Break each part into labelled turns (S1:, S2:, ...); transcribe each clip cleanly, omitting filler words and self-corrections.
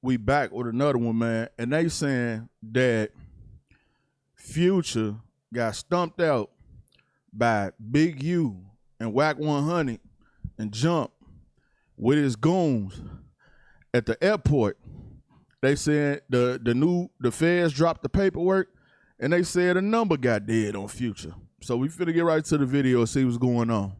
S1: we back with another one, man, and they saying that Future got stumped out by Big U and Wack 100 and Jump with his goons at the airport. They said the feds dropped the paperwork, and they said a number got dead on Future. So we finna get right to the video and see what's going on.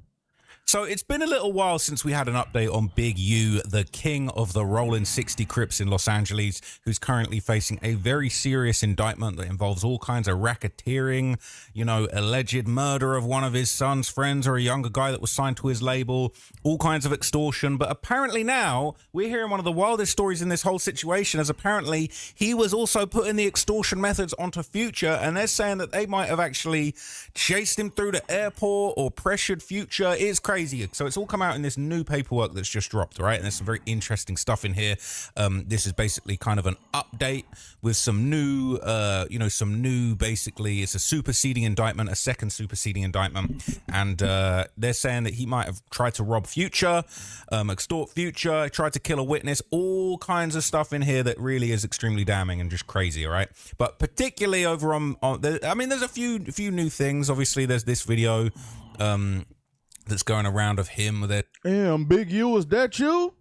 S2: So it's been a little while since we had an update on Big U, the king of the Rolling 60 Crips in Los Angeles, who's currently facing a very serious indictment that involves all kinds of racketeering, you know, alleged murder of one of his son's friends or a younger guy that was signed to his label, all kinds of extortion. But apparently now we're hearing one of the wildest stories in this whole situation, as apparently he was also putting the extortion methods onto Future, and they're saying that they might have actually chased him through the airport or pressured Future. It's crazy. So it's all come out in this new paperwork that's just dropped, right? And there's some very interesting stuff in here. This is basically kind of an update with some new, basically, it's a superseding indictment, a second superseding indictment. And they're saying that he might have tried to rob Future, extort Future, tried to kill a witness, all kinds of stuff in here that really is extremely damning and just crazy, all right? But particularly over there's a few new things. Obviously, there's this video, that's going around of him with it.
S1: Damn, Big U, is that you?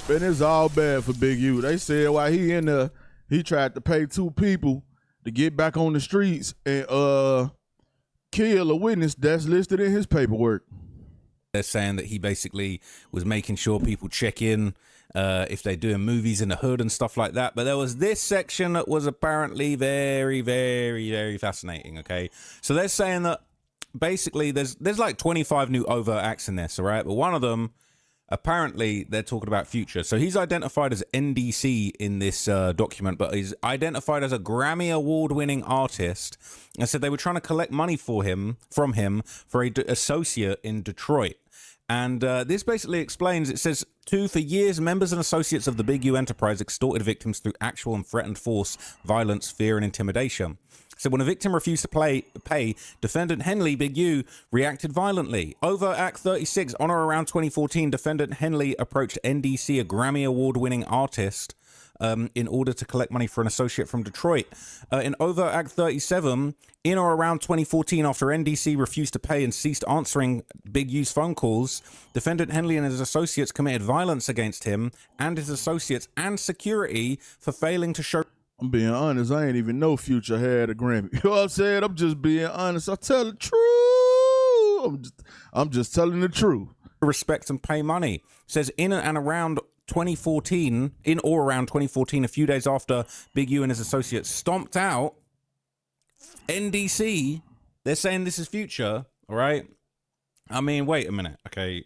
S1: And it's all bad for Big U. They said while he in there, he tried to pay 2 people to get back on the streets and kill a witness that's listed in his paperwork.
S2: They're saying that he basically was making sure people check in if they're doing movies in the hood and stuff like that. But there was this section that was apparently very, very, very fascinating, okay? So they're saying that basically there's like 25 new overt acts in this, all right? But one of them, apparently they're talking about Future. So he's identified as NDC in this document, but he's identified as a Grammy award-winning artist. And said they were trying to collect money from him for a associate in Detroit. And this basically explains, it says, for years, members and associates of the Big U enterprise extorted victims through actual and threatened force, violence, fear, and intimidation. So when a victim refused to pay, defendant Henley, Big U, reacted violently. Over Act 36, on or around 2014, defendant Henley approached NDC, a Grammy award-winning artist, in order to collect money for an associate from Detroit. In Overt Act 37, in or around 2014, after NDC refused to pay and ceased answering Big U's phone calls, defendant Henley and his associates committed violence against him and his associates and security for failing to show...
S1: I'm being honest, I ain't even know Future had a Grammy. You know what I'm saying? I'm just being honest. I tell the truth. I'm just telling the truth.
S2: Respect and pay money. It says in and around 2014, in or around 2014, a few days after Big U and his associates stomped out NDC, they're saying this is Future, all right? I mean, wait a minute, okay?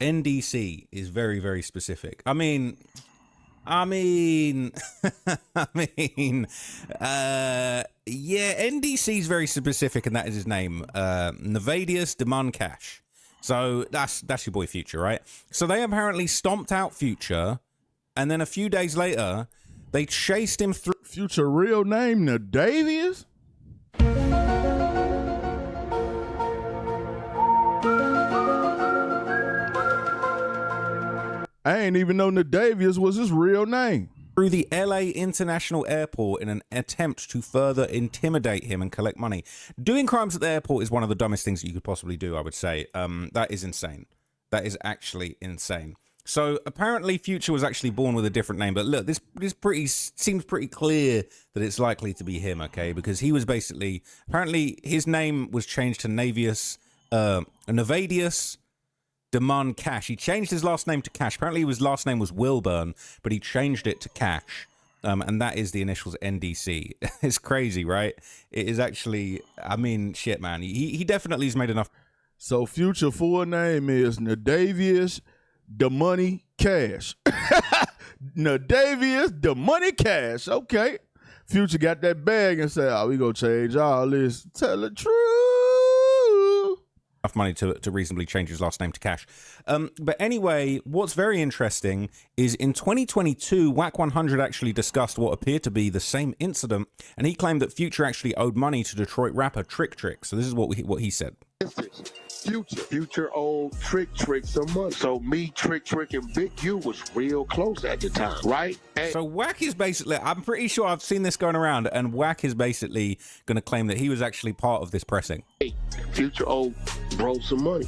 S2: NDC is very, very specific. I mean, yeah, NDC is very specific, and that is his name, Nevadius Demon Cash. So that's your boy Future, right? So they apparently stomped out Future, and then a few days later, they chased him through...
S1: Future real name, Nadavius? I ain't even know Nadavius was his real name.
S2: Through the LA International Airport in an attempt to further intimidate him and collect money. Doing crimes at the airport is one of the dumbest things that you could possibly do, I would say. That is insane. That is actually insane. So apparently Future was actually born with a different name, but look, this seems pretty clear that it's likely to be him, okay? Because he was basically, apparently his name was changed to Nevadius Demon Cash. He changed his last name to Cash. Apparently his last name was Wilburn, but he changed it to Cash. And that is the initials NDC. It's crazy, right? It is actually, I mean, shit, man. He definitely has made enough.
S1: So Future full name is Nadavius the Money Cash. Nadavius the Money Cash. Okay. Future got that bag and said, oh, we gonna change all this. Tell the truth.
S2: Enough money to reasonably change his last name to Cash. But anyway, what's very interesting is in 2022, Wack 100 actually discussed what appeared to be the same incident, and he claimed that Future actually owed money to Detroit rapper Trick. So this is what he said.
S3: Future old trick some money. So me tricking Big U was real close at the time, right? And
S2: So Wack is basically, I'm pretty sure I've seen this going around, and Wack is basically going to claim that he was actually part of this pressing.
S3: Future old bro some money.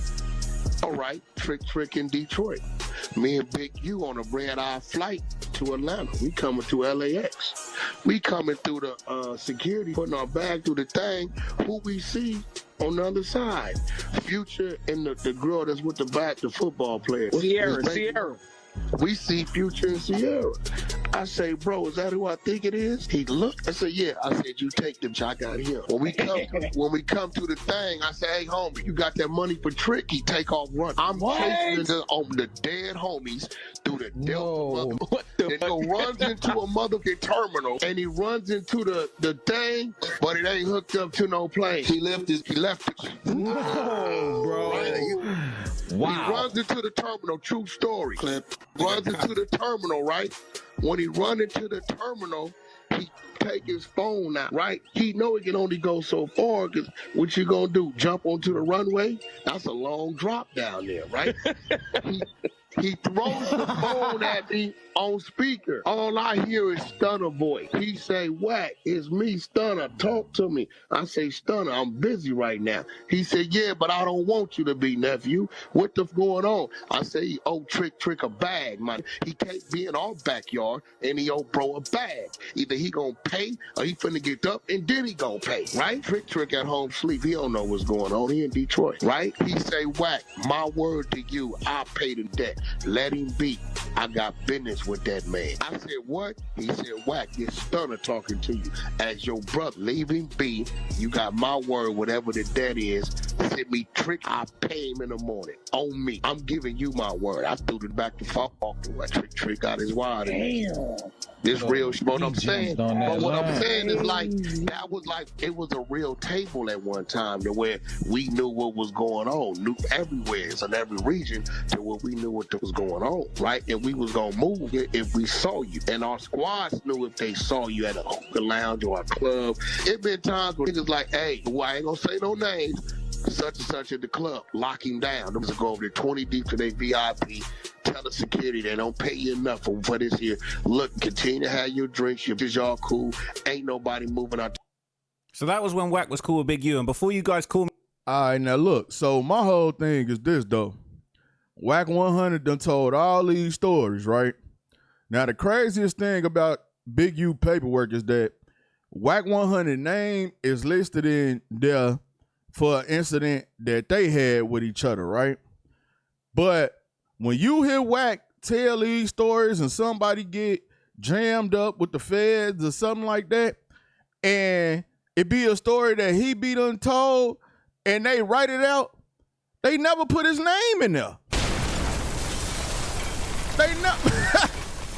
S3: All right, trick in Detroit. Me and Big U on a red-eye flight to Atlanta. We coming to LAX. We coming through the security, putting our bag through the thing. Who we see on the other side? Future and the girl that's with the football player.
S4: Sierra.
S3: We see Future and Sierra. I say, bro, is that who I think it is? He looked. I said, yeah. I said, you take them. I got him. When we come to the thing, I say, hey, homie, you got that money for Trick? He take off run. I'm chasing the dead homies through the Delta. And he runs into a motherfucking terminal, and he runs into the thing, but it ain't hooked up to no plane. He left it.
S4: Whoa, bro.
S3: Wow. He runs into the terminal, true story. Runs into the terminal, right? When he run into the terminal, he take his phone out, right? He know he can only go so far, because what you gonna do, jump onto the runway? That's a long drop down there, right? He throws the phone at me on speaker. All I hear is Stunner voice. He say, Wack, it's me, Stunner. Talk to me. I say, Stunner, I'm busy right now. He said, yeah, but I don't want you to be, nephew. What the going on? I say, oh, trick a bag, man. He can't be in our backyard and he owe bro a bag. Either he gonna pay or he finna get up and then he gonna pay, right? Trick at home sleep. He don't know what's going on. He in Detroit, right? He say, Wack, my word to you, I pay the debt. Let him be. I got business with that man. I said, what? He said, Wack, it's Stunner talking to you. As your brother, leave him be. You got my word, whatever the debt is. Send me Trick, I pay him in the morning. On me. I'm giving you my word. I threw it back to fuck off the way. Trick got his wire. Damn. This real shit. What I'm saying, is like, that was like, it was a real table at one time to where we knew what was going on. Knew everywhere in every region to where we knew what was going on, right? And we was gonna move if we saw you. And our squads knew if they saw you at a hookah lounge or a club. It been times where niggas like, hey, well, I ain't gonna say no names, such and such at the club, lock him down. Them go over there 20 deep to their VIP. Tell the security they don't pay you enough for this here. Look, continue to have your drinks. If y'all cool, ain't nobody moving out.
S2: So that was when Wack was cool with Big U. And before you guys call me.
S1: All right, now look. So my whole thing is this, though. Wack 100 done told all these stories, right? Now, the craziest thing about Big U paperwork is that Wack 100 name is listed in there for an incident that they had with each other, right? But when you hear Wack tell these stories and somebody get jammed up with the feds or something like that, and it be a story that he be done told, and they write it out, they never put his name in there. They know.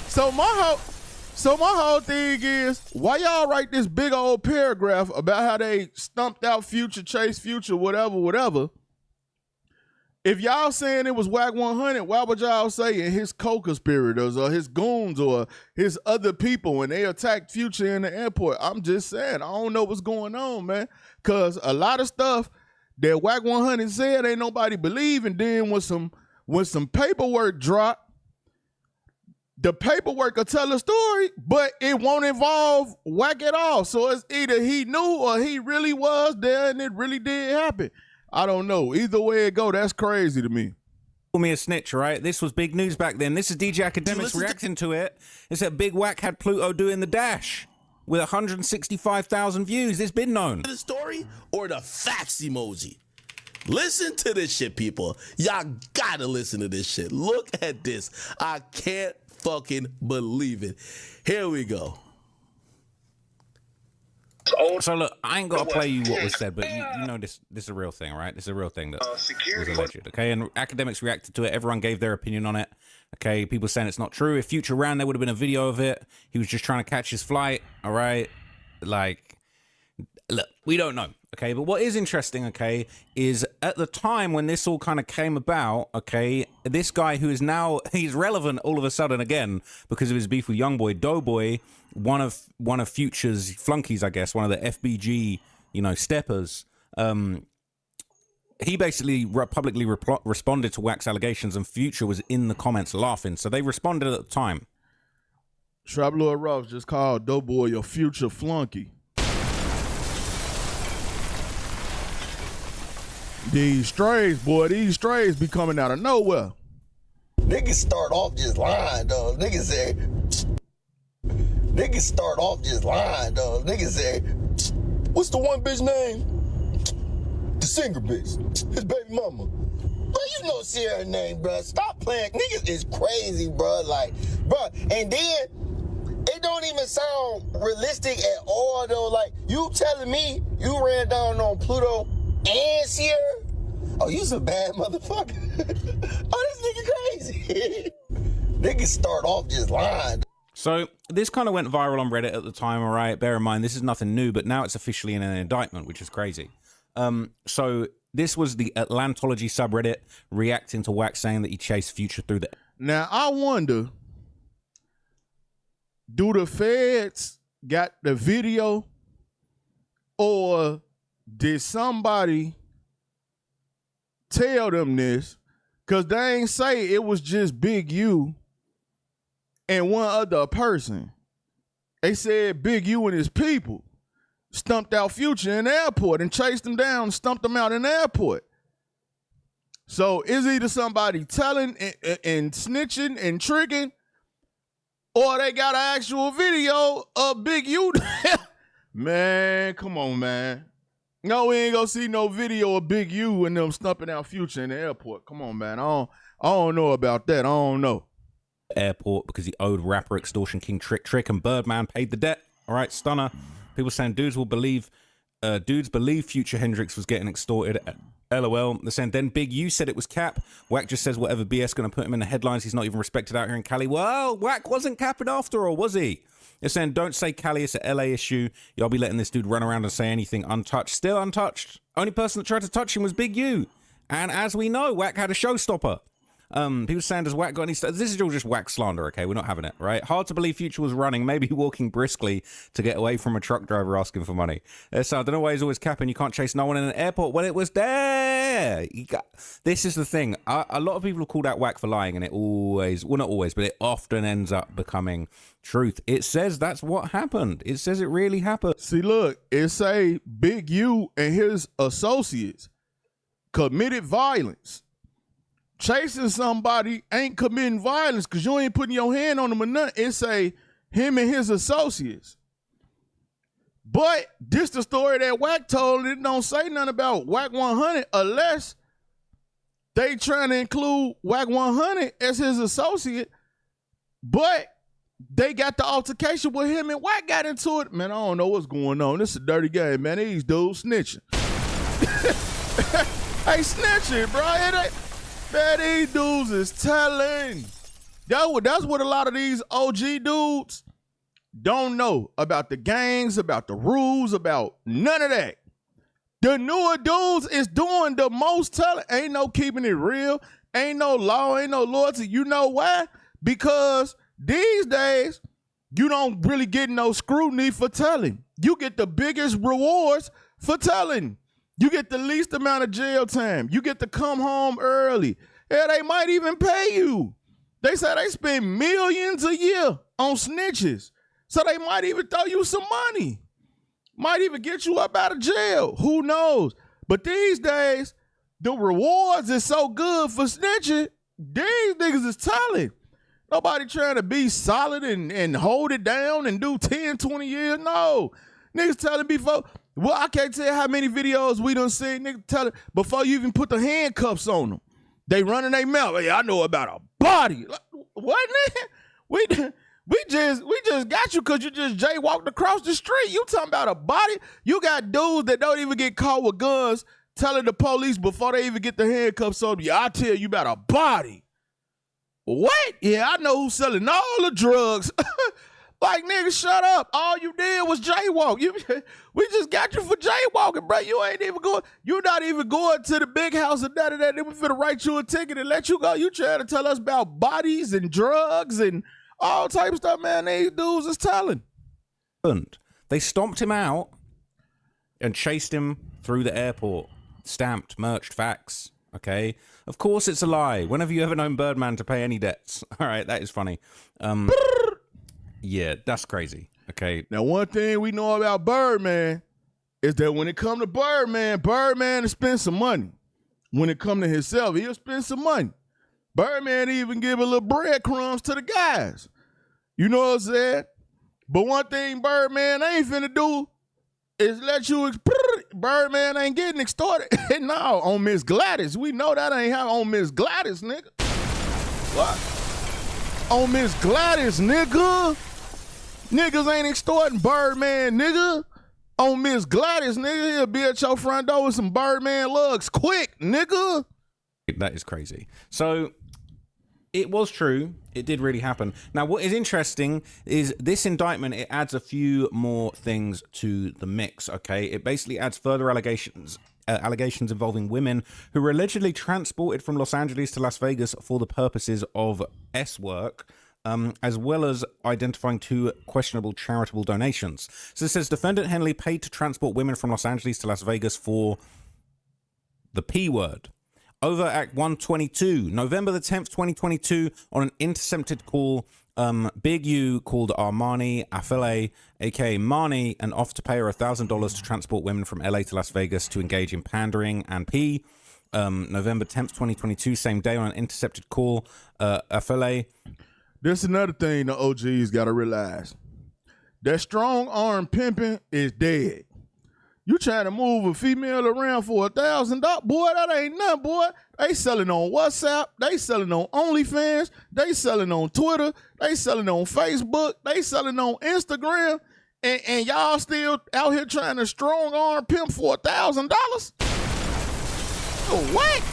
S1: So my whole thing is, why y'all write this big old paragraph about how they stumped out Future, chase Future, whatever. If y'all saying it was Wack 100, why would y'all say in his co-conspirators or his goons or his other people when they attacked Future in the airport? I'm just saying, I don't know what's going on, man. Because a lot of stuff that Wack 100 said ain't nobody believe, and then when some paperwork dropped, the paperwork will tell a story, but it won't involve Wack at all. So it's either he knew or he really was there and it really did happen. I don't know. Either way it go, that's crazy to me.
S2: Call me a snitch, right? This was big news back then. This is DJ Academics reacting to it. It's that Big Wack had Pluto doing the dash with 165,000 views. It's been known.
S5: The story or the fax emoji? Listen to this shit, people. Y'all gotta listen to this shit. Look at this. I can't fucking believe it. Here we go.
S2: So look, I ain't gotta play you what was said, but you know this is a real thing, right? This is a real thing that was alleged, okay? And Academics reacted to it. Everyone gave their opinion on it, okay? People saying it's not true. If Future ran, there would have been a video of it. He was just trying to catch his flight, all right? Like, look, we don't know, okay? But what is interesting, okay, is at the time when this all kind of came about, okay, this guy who is now, he's relevant all of a sudden again because of his beef with Youngboy, Doughboy, one of Future's flunkies, I guess, one of the FBG, you know, steppers, he basically publicly responded to Wack's allegations, and Future was in the comments laughing. So they responded at the time.
S1: Trap Lord Ross just called Doughboy your future flunky. These strays, boy, these strays be coming out of nowhere.
S6: Niggas start off just lying, though. Niggas say, what's the one bitch name? The singer bitch. His baby mama. Bro, you know Sierra name, bro. Stop playing. Niggas is crazy, bro. Like, bro, and then it don't even sound realistic at all, though. Like, you telling me you ran down on Pluto and Sierra? Oh, you's a bad motherfucker. Oh, this nigga crazy. Niggas start off just lying.
S2: So this kind of went viral on Reddit at the time, all right? Bear in mind, this is nothing new, but now it's officially in an indictment, which is crazy. So this was the Atlantology subreddit reacting to Wack saying that he chased Future through the...
S1: Now, I wonder, do the feds got the video, or did somebody tell them this? Because they ain't say it was just Big U and one other person. They said Big U and his people stumped out Future in the airport and chased him down and stumped him out in the airport. So it's either somebody telling and snitching and tricking, or they got an actual video of Big U. Man, come on, man. No, we ain't gonna see no video of Big U and them stumping out Future in the airport. Come on, man. I don't know about that. I don't know.
S2: Airport because he owed rapper extortion king Trick and Birdman paid the debt. All right, stunner. People saying dudes believe Future Hendrix was getting extorted. LOL. They're saying then Big U said it was cap. Wack just says whatever BS gonna put him in the headlines. He's not even respected out here in Cali. Well, Wack wasn't capping after all, was he? They're saying don't say Cali, it's a LA issue. Y'all be letting this dude run around and say anything untouched. Still untouched. Only person that tried to touch him was Big U. And as we know, Wack had a showstopper. People saying, does Wack got any... This is all just Wack slander, okay? We're not having it, right? Hard to believe Future was running, maybe walking briskly to get away from a truck driver asking for money. So I don't know why he's always capping. You can't chase no one in an airport when it was there. This is the thing. A lot of people have called out Wack for lying, and it always... Well, not always, but it often ends up becoming truth. It says that's what happened. It says it really happened.
S1: See, look, it say Big U and his associates committed violence. Chasing somebody ain't committing violence because you ain't putting your hand on them or nothing. It say him and his associates. But this the story that Wack told. It don't say nothing about Wack 100 unless they trying to include Wack 100 as his associate. But they got the altercation with him and Wack got into it. Man, I don't know what's going on. This is a dirty game, man. These dudes snitching. Hey, snitching, bro. It ain't... Man, these dudes is telling. That's what a lot of these OG dudes don't know about the gangs, about the rules, about none of that. The newer dudes is doing the most telling. Ain't no keeping it real. Ain't no law, ain't no loyalty. You know why? Because these days, you don't really get no scrutiny for telling. You get the biggest rewards for telling. You get the least amount of jail time. You get to come home early. Yeah, they might even pay you. They say they spend millions a year on snitches. So they might even throw you some money. Might even get you up out of jail. Who knows? But these days, the rewards is so good for snitching, these niggas is telling. Nobody trying to be solid and hold it down and do 10, 20 years. No. Niggas telling before... Well, I can't tell you how many videos we done seen, nigga, tell it before you even put the handcuffs on them. They running their mouth. Hey, I know about a body. What, nigga? We just got you because you just jaywalked across the street. You talking about a body? You got dudes that don't even get caught with guns telling the police before they even get the handcuffs on them. Yeah, I tell you about a body. What? Yeah, I know who's selling all the drugs. Like, nigga, shut up. All you did was jaywalk. We just got you for jaywalking, bro. You ain't even going. You're not even going to the big house and none of that. They were finna write you a ticket and let you go. You trying to tell us about bodies and drugs and all type of stuff, man. These dudes is telling.
S2: They stomped him out and chased him through the airport. stamped, merched, facts. Okay, of course it's a lie. When have you ever known Birdman to pay any debts? All right, that is funny. Yeah, that's crazy. Okay.
S1: Now, one thing we know about Birdman is that when it come to Birdman will spend some money. When it come to himself, he'll spend some money. Birdman even give a little breadcrumbs to the guys. You know what I'm saying? But one thing Birdman ain't finna do is let you, Birdman ain't getting extorted. No, on Miss Gladys. We know that ain't how on Miss Gladys, nigga. What? On Miss Gladys, nigga. Niggas ain't extorting Birdman, nigga. On Miss Gladys, nigga, he'll be at your front door with some Birdman lugs quick, nigga.
S2: That is crazy. So it was true. It did really happen. Now, what is interesting is this indictment, it adds a few more things to the mix, okay? It basically adds further allegations involving women who were allegedly transported from Los Angeles to Las Vegas for the purposes of S-work. As well as identifying 2 questionable charitable donations. So it says defendant Henley paid to transport women from Los Angeles to Las Vegas for the P word. Over Act 122, November the 10th, 2022, on an intercepted call, Big U called Armani Afele, aka Marnie, and offered to pay her $1,000 to transport women from LA to Las Vegas to engage in pandering and P. November 10th, 2022, same day, on an intercepted call, Afele.
S1: This is another thing the OGs got to realize. That strong arm pimping is dead. You trying to move a female around for $1,000, boy, that ain't nothing, boy. They selling on WhatsApp. They selling on OnlyFans. They selling on Twitter. They selling on Facebook. They selling on Instagram. And y'all still out here trying to strong arm pimp for $1,000? What?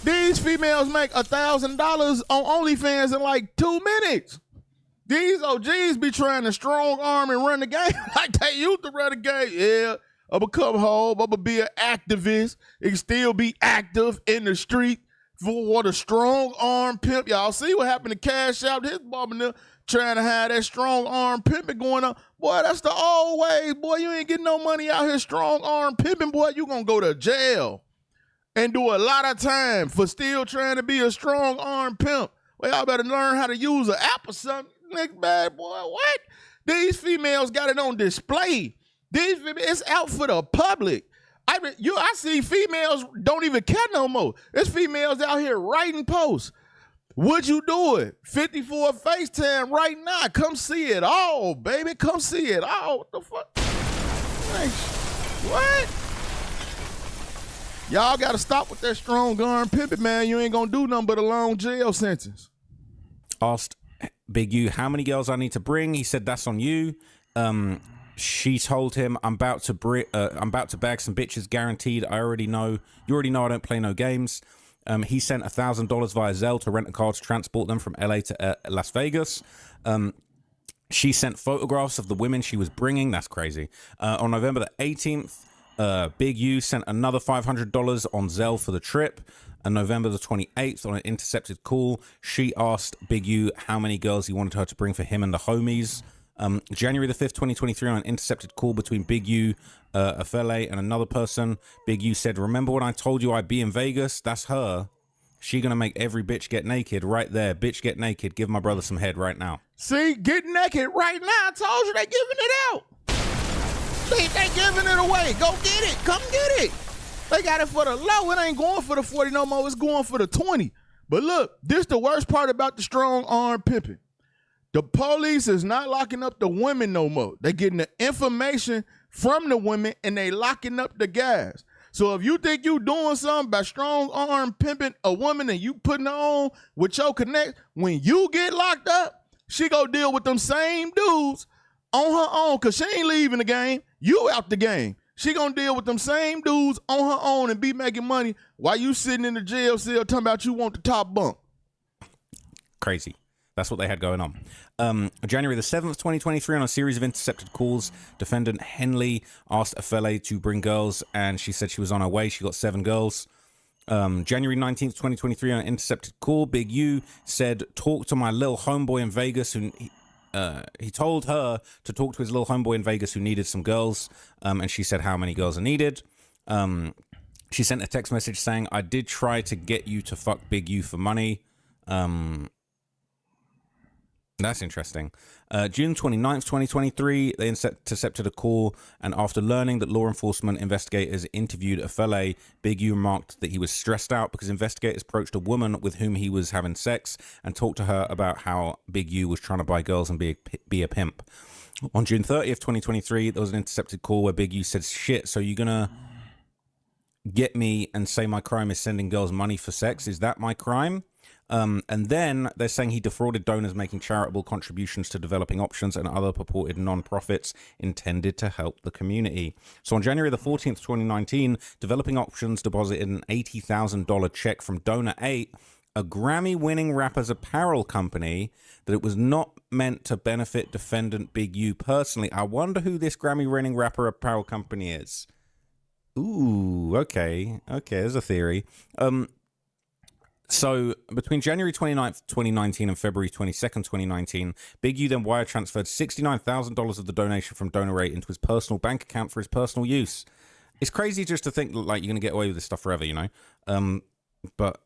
S1: These females make $1,000 on OnlyFans in like 2 minutes. These OGs be trying to strong arm and run the game like they used to run the game. Yeah, I'm gonna come home. I'm gonna be an activist and still be active in the street for the strong arm pimp. Y'all see what happened to Cash Out? His mama trying to have that strong arm pimping going on. Boy, that's the old way. Boy, you ain't getting no money out here strong arm pimping. Boy, you gonna go to jail and do a lot of time for still trying to be a strong arm pimp. Well, y'all better learn how to use an app or something. Nigga, bad boy, what? These females got it on display. It's out for the public. I see females don't even care no more. There's females out here writing posts. Would you do it? 54 FaceTime right now. Come see it all, baby. Come see it all. What the fuck? What? Y'all got to stop with that strong arm pimping, man. You ain't going to do nothing but a long jail sentence.
S2: Asked Big U how many girls I need to bring. He said, that's on you. She told him, I'm about to bag some bitches, guaranteed. You already know I don't play no games. He sent $1,000 via Zelle to rent a car to transport them from LA to Las Vegas. She sent photographs of the women she was bringing. That's crazy. On November the 18th, Big U sent another $500 on Zelle for the trip. And November the 28th, on an intercepted call, she asked Big U how many girls he wanted her to bring for him and the homies. January the 5th, 2023, on an intercepted call between Big U, Afele, and another person, Big U said, remember when I told you I'd be in Vegas? That's her. She gonna make every bitch get naked right there. Bitch, get naked. Give my brother some head right now.
S1: See, get naked right now. I told you they giving it out. They giving it away. Go get it. Come get it. They got it for the low. It ain't going for the 40 no more. It's going for the 20. But look, this the worst part about the strong arm pimping. The police is not locking up the women no more. They getting the information from the women and they locking up the guys. So if you think you doing something by strong arm pimping a woman and you putting her on with your connect, when you get locked up, she go deal with them same dudes on her own because she ain't leaving the game. You out the game. She gonna deal with them same dudes on her own and be making money while you sitting in the jail cell talking about you want the top bunk.
S2: Crazy. That's what they had going on. January the 7th, 2023, on a series of intercepted calls, defendant Henley asked Afele to bring girls, and she said she was on her way. She got 7 girls. January 19th, 2023, on an intercepted call, Big U said, talk to my little homeboy in Vegas he told her to talk to his little homeboy in Vegas who needed some girls, and she said how many girls are needed. She sent a text message saying, I did try to get you to fuck Big U for money. That's interesting. June 29th, 2023, they intercepted a call, and after learning that law enforcement investigators interviewed a fella, Big U remarked that he was stressed out because investigators approached a woman with whom he was having sex and talked to her about how Big U was trying to buy girls and be a pimp. On June 30th, 2023, there was an intercepted call where Big U said, shit, so you're gonna get me and say my crime is sending girls money for sex? Is that my crime? And then they're saying he defrauded donors making charitable contributions to Developing Options and other purported non-profits intended to help the community. So on January the 14th, 2019, Developing Options deposited an $80,000 check from Donor 8, a Grammy-winning rapper's apparel company, that it was not meant to benefit defendant Big U personally. I wonder who this Grammy-winning rapper apparel company is. Ooh, okay, there's a theory. So between January 29th, 2019 and February 22nd, 2019, Big U then wire transferred $69,000 of the donation from Donor 8 into his personal bank account for his personal use. It's crazy just to think like you're going to get away with this stuff forever, you know? But,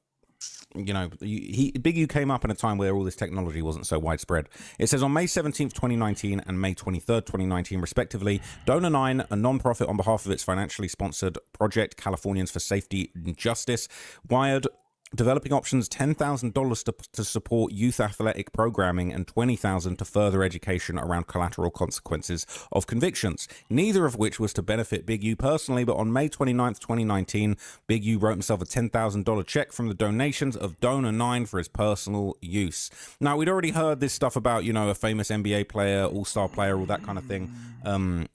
S2: you know, Big U came up in a time where all this technology wasn't so widespread. It says on May 17th, 2019 and May 23rd, 2019, respectively, Donor 9, a non-profit on behalf of its financially sponsored project, Californians for Safety and Justice, wired Developing Options $10,000 to support youth athletic programming and $20,000 to further education around collateral consequences of convictions, neither of which was to benefit Big U personally. But on May 29th, 2019, Big U wrote himself a $10,000 check from the donations of Donor 9 for his personal use. Now, we'd already heard this stuff about, you know, a famous NBA player, all-star player, all that kind of thing,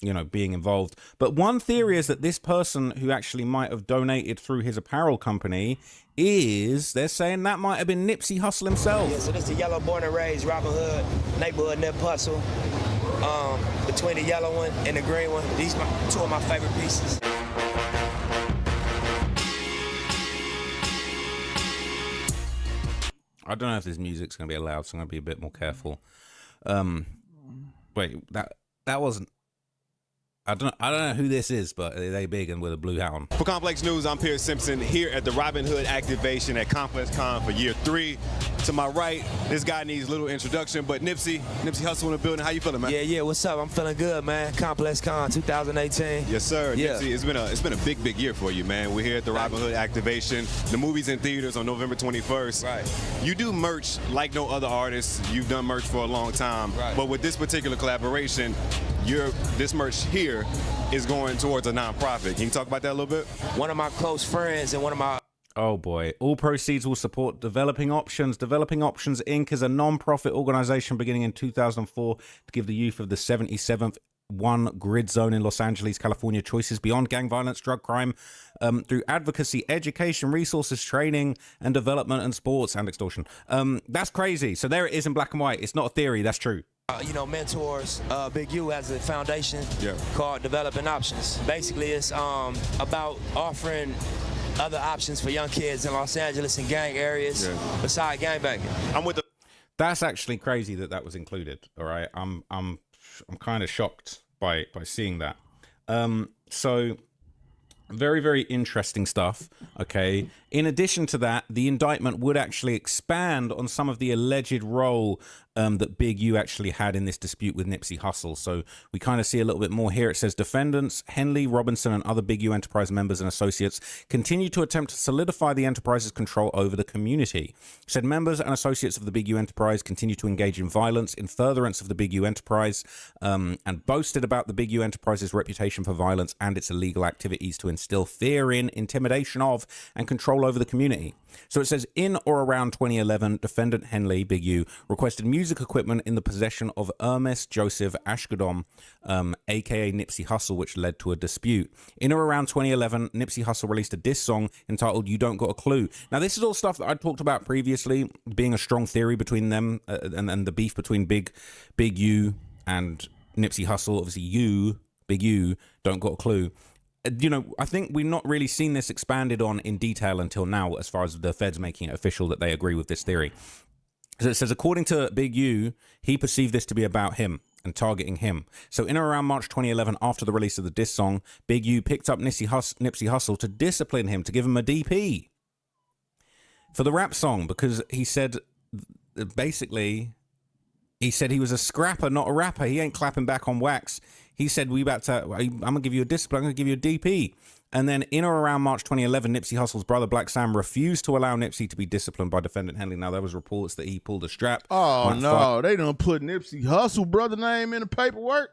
S2: you know, being involved. But one theory is that this person who actually might have donated through his apparel company they're saying that might have been Nipsey Hussle himself.
S7: Yeah, so this is the yellow born and raised Robin Hood neighborhood Nip Hustle. Between the yellow one and the green one, these are two of my favorite pieces.
S2: I don't know if this music's going to be allowed, so I'm going to be a bit more careful. Wait, that wasn't. I don't know who this is, but they big and with a blue hat on.
S8: For Complex News, I'm Pierce Simpson here at the Robin Hood activation at Complex Con for year 3. To my right, this guy needs a little introduction, but Nipsey Hussle in the building. How you feeling, man?
S7: Yeah, what's up? I'm feeling good, man. Complex Con 2018.
S8: Yes, sir.
S7: Yeah.
S8: Nipsey, it's been a big year for you, man. We're here at the Robin Hood activation. The movie's in theaters on November 21st.
S7: Right.
S8: You do merch like no other artist. You've done merch for a long time.
S7: Right.
S8: But with this particular collaboration, this merch here is going towards a nonprofit. Can you talk about that a little bit?
S7: One of my close friends and one of my...
S2: Oh boy. All proceeds will support Developing Options. Developing Options, Inc. is a non-profit organization beginning in 2004 to give the youth of the 77th grid zone in Los Angeles, California, choices beyond gang violence, drug crime, through advocacy, education, resources, training, and development, and sports, and extortion. That's crazy. So there it is in black and white. It's not a theory. That's true.
S7: mentors. Big U has a foundation called Developing Options. Basically, it's about offering other options for young kids in Los Angeles and gang areas beside gangbanging.
S2: That's actually crazy that was included. All right, I'm kind of shocked by seeing that. So very, very interesting stuff. Okay. In addition to that, the indictment would actually expand on some of the alleged role that Big U actually had in this dispute with Nipsey Hussle. So we kind of see a little bit more here. It says defendants Henley, Robinson, and other Big U Enterprise members and associates continue to attempt to solidify the enterprise's control over the community. Said members and associates of the Big U Enterprise continue to engage in violence in furtherance of the Big U Enterprise, and boasted about the Big U Enterprise's reputation for violence and its illegal activities to instill fear in, intimidation of, and control over the community. So it says in or around 2011, defendant Henley, Big U, requested music equipment in the possession of Hermes Joseph Ashkodom, aka Nipsey Hussle, which led to a dispute. In or around 2011, Nipsey Hussle released a diss song entitled You Don't Got a Clue. Now, this is all stuff that I talked about previously, being a strong theory between them and the beef between Big U and Nipsey Hussle. Obviously, Big U, don't got a clue. You know, I think we've not really seen this expanded on in detail until now, as far as the feds making it official that they agree with this theory. So it says, according to Big U, he perceived this to be about him and targeting him. So in or around March 2011, after the release of the diss song, Big U picked up Nipsey Hussle to discipline him, to give him a DP for the rap song, because he said, basically, he said he was a scrapper, not a rapper. He ain't clapping back on Wax. He said, I'm going to give you a discipline, I'm going to give you a DP. And then in or around March 2011, Nipsey Hussle's brother, Black Sam, refused to allow Nipsey to be disciplined by Defendant Henley. Now, there was reports that he pulled a strap.
S1: Oh, no. They done put Nipsey Hussle brother name in the paperwork.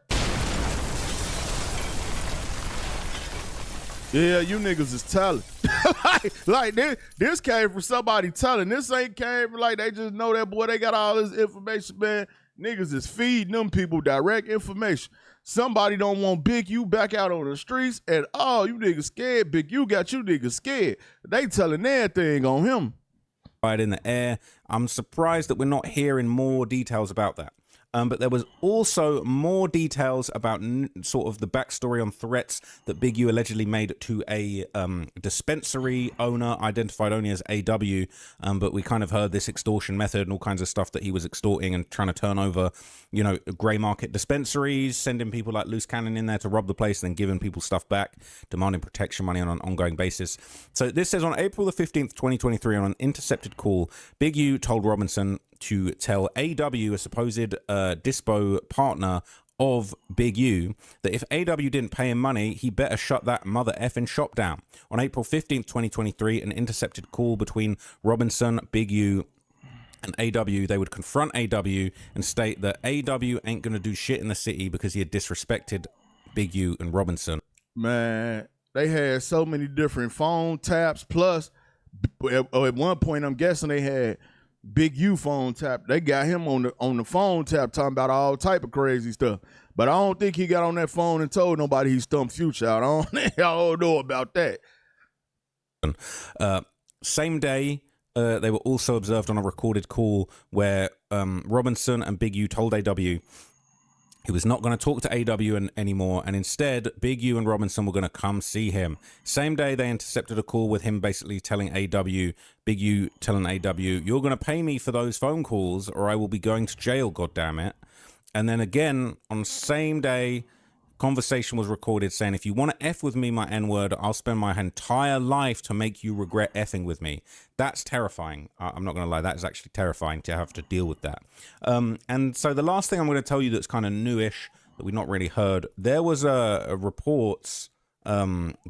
S1: Yeah, you niggas is telling. like this came from somebody telling. This ain't came from like they just know that boy, they got all this information, man. Niggas is feeding them people direct information. Somebody don't want Big U back out on the streets, and you niggas scared. Big U got you niggas scared. They telling everything on him.
S2: Right in the air. I'm surprised that we're not hearing more details about that. But there was also more details about sort of the backstory on threats that Big U allegedly made to a dispensary owner, identified only as AW. But we kind of heard this extortion method and all kinds of stuff that he was extorting and trying to turn over, you know, grey market dispensaries, sending people like Loose Cannon in there to rob the place, then giving people stuff back, demanding protection money on an ongoing basis. So this says on April the 15th, 2023, on an intercepted call, Big U told Robinson to tell AW, a supposed dispo partner of Big U, that if AW didn't pay him money, he better shut that mother effing shop down. On April 15th, 2023, an intercepted call between Robinson, Big U, and AW, they would confront AW and state that AW ain't going to do shit in the city because he had disrespected Big U and Robinson.
S1: Man, they had so many different phone taps, plus at one point, I'm guessing they had Big U phone tap. They got him on the phone tap talking about all type of crazy stuff. But I don't think he got on that phone and told nobody he stumped Future out. I don't know about that.
S2: Same day, they were also observed on a recorded call where Robinson and Big U told AW he was not going to talk to AW anymore, and instead, Big U and Robinson were going to come see him. Same day, they intercepted a call with him basically telling AW, Big U telling AW, you're going to pay me for those phone calls or I will be going to jail, goddammit. And then again, on the same day, conversation was recorded saying, if you want to F with me, my N-word, I'll spend my entire life to make you regret effing with me. That's terrifying. I'm not going to lie. That is actually terrifying to have to deal with that. And so the last thing I'm going to tell you that's kind of newish that we've not really heard, there was a reports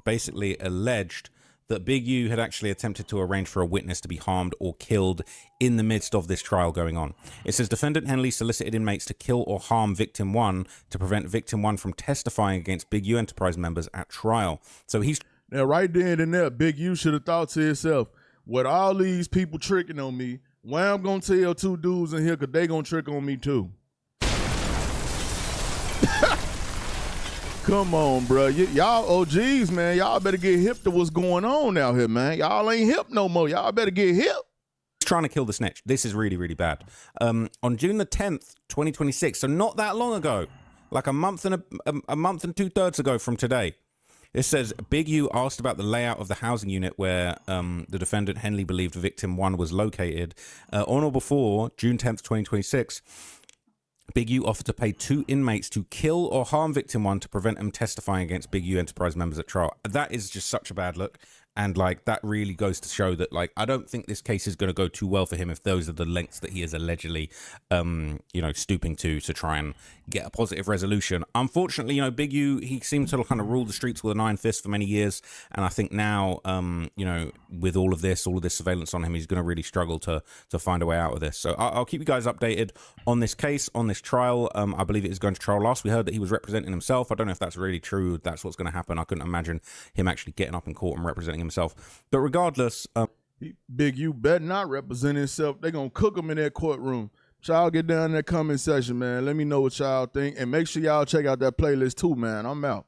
S2: basically alleged that Big U had actually attempted to arrange for a witness to be harmed or killed in the midst of this trial going on. It says Defendant Henley solicited inmates to kill or harm Victim 1 to prevent Victim 1 from testifying against Big U Enterprise members at trial. So he's...
S1: Now, right then and there, Big U should have thought to himself, with all these people tricking on me, why I'm going to tell two dudes in here because they going to trick on me too. Come on, bro. Y'all OGs, man. Y'all better get hip to what's going on out here, man. Y'all ain't hip no more. Y'all better get hip.
S2: Trying to kill the snitch. This is really, really bad. On June the 10th, 2026, so not that long ago, like a month and 2/3 ago from today, it says Big U asked about the layout of the housing unit where the defendant Henley believed Victim 1 was located. On or before June 10th, 2026, Big U offered to pay 2 inmates to kill or harm Victim 1 to prevent them testifying against Big U Enterprise members at trial. That is just such a bad look. And like that really goes to show that like I don't think this case is going to go too well for him if those are the lengths that he is allegedly stooping to try and get a positive resolution. Unfortunately, Big U, he seemed to kind of rule the streets with an iron fist for many years, and I think now with all of this surveillance on him, he's going to really struggle to find a way out of this. So I'll keep you guys updated on this case, on this trial. I believe it is going to trial. Last we heard that he was representing himself. I don't know if that's really true. That's what's going to happen. I couldn't imagine him actually getting up in court and representing himself. But regardless,
S1: Big U better not represent himself. They're gonna cook him in that courtroom. Y'all get down in that comment section, man. Let me know what y'all think, and make sure y'all check out that playlist too, man. I'm out.